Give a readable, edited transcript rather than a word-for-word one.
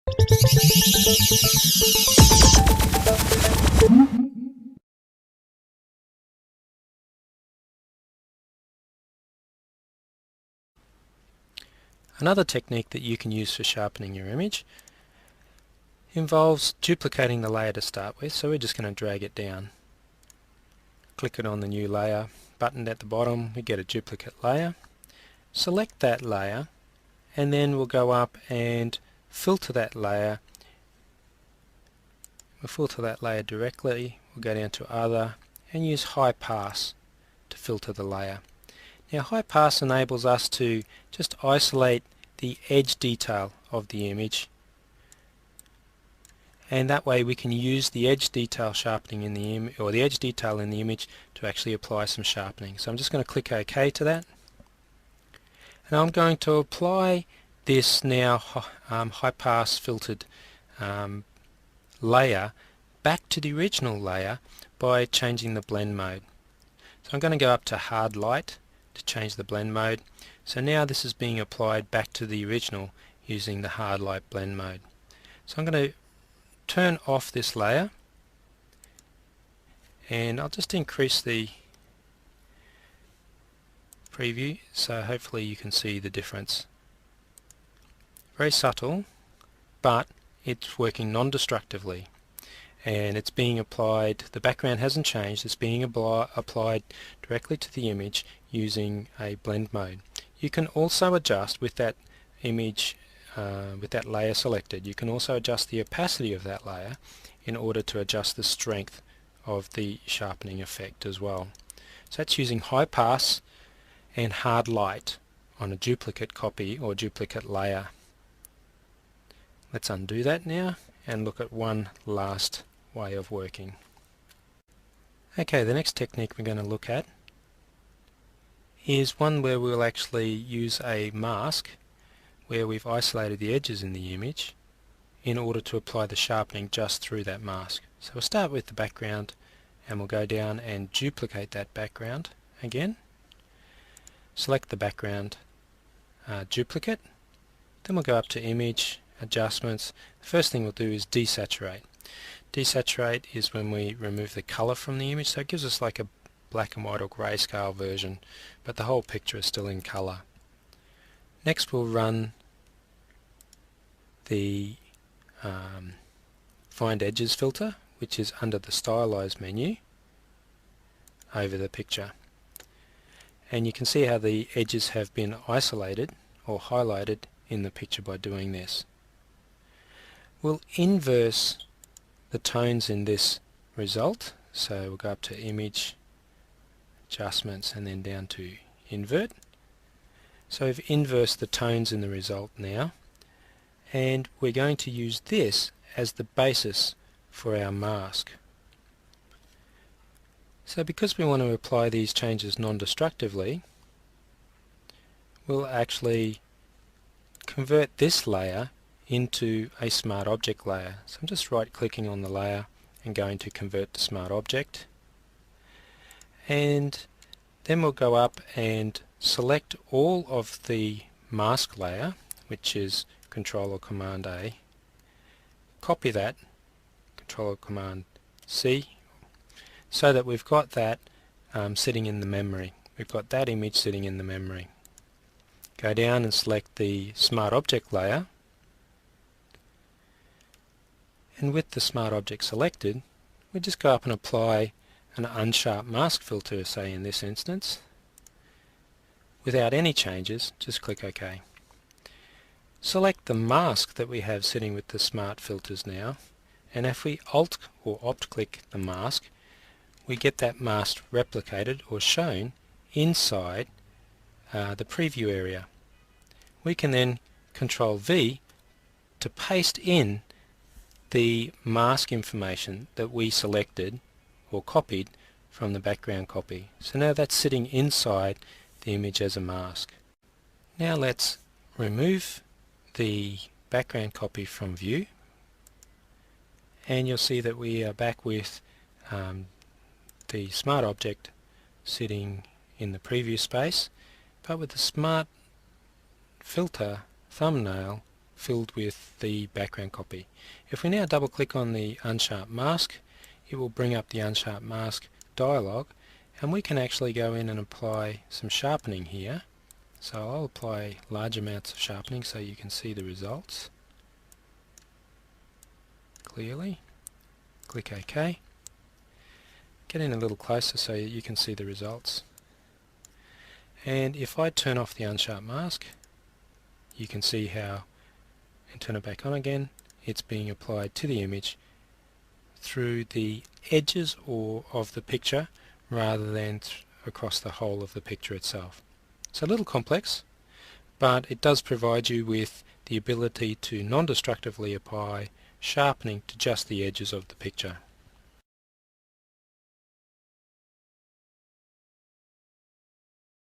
Another technique that you can use for sharpening your image involves duplicating the layer to start with, so we're just going to drag it down. Click it on the new layer button at the bottom, we get a duplicate layer. Select that layer and then we'll go up and filter that layer. We'll filter that layer directly, we'll go down to Other and use High Pass to filter the layer. Now High Pass enables us to just isolate the edge detail of the image, and that way we can use the edge detail sharpening in the image, or the edge detail in the image, to actually apply some sharpening. So I'm just going to click OK to that, and I'm going to apply this now high pass filtered layer back to the original layer by changing the blend mode. So I'm going to go up to Hard Light to change the blend mode. So now this is being applied back to the original using the Hard Light blend mode. So I'm going to turn off this layer and I'll just increase the preview so hopefully you can see the difference. Very subtle, but it's working non-destructively and it's being applied, the background hasn't changed, it's being applied directly to the image using a blend mode. You can also adjust with that image, with that layer selected, you can also adjust the opacity of that layer in order to adjust the strength of the sharpening effect as well. So that's using High Pass and Hard Light on a duplicate copy or duplicate layer. Let's undo that now and look at one last way of working. Okay, the next technique we're going to look at is one where we'll actually use a mask where we've isolated the edges in the image in order to apply the sharpening just through that mask. So we'll start with the background and we'll go down and duplicate that background again. Select the background, duplicate, then we'll go up to Image, Adjustments. The first thing we'll do is desaturate. Desaturate is when we remove the color from the image, so it gives us like a black and white or grayscale version, but the whole picture is still in color. Next we'll run the Find Edges filter, which is under the Stylize menu over the picture. And you can see how the edges have been isolated or highlighted in the picture by doing this. We'll inverse the tones in this result, so we'll go up to Image, Adjustments and then down to Invert. So we've inversed the tones in the result now, and we're going to use this as the basis for our mask. So because we want to apply these changes non-destructively, we'll actually convert this layer into a Smart Object layer. So I'm just right clicking on the layer and going to Convert to Smart Object, and then we'll go up and select all of the mask layer, which is Control or Command A, copy that, Control or Command C, so that we've got that sitting in the memory. We've got that image sitting in the memory. Go down and select the Smart Object layer, and with the Smart Object selected, we just go up and apply an Unsharp Mask filter, say in this instance. Without any changes, just click OK. Select the mask that we have sitting with the Smart Filters now, and if we Alt or Opt click the mask, we get that mask replicated or shown inside the preview area. We can then Control V to paste in the mask information that we selected or copied from the background copy. So now that's sitting inside the image as a mask. Now let's remove the background copy from view, and you'll see that we are back with the Smart Object sitting in the preview space, but with the Smart Filter thumbnail filled with the background copy. If we now double click on the unsharp mask, it will bring up the unsharp mask dialog, and we can actually go in and apply some sharpening here. So I'll apply large amounts of sharpening so you can see the results clearly. Click OK. Get in a little closer so you can see the results. And if I turn off the unsharp mask, you can see how, and turn it back on again, it's being applied to the image through the edges of the picture rather than across the whole of the picture itself. It's a little complex, but it does provide you with the ability to non-destructively apply sharpening to just the edges of the picture.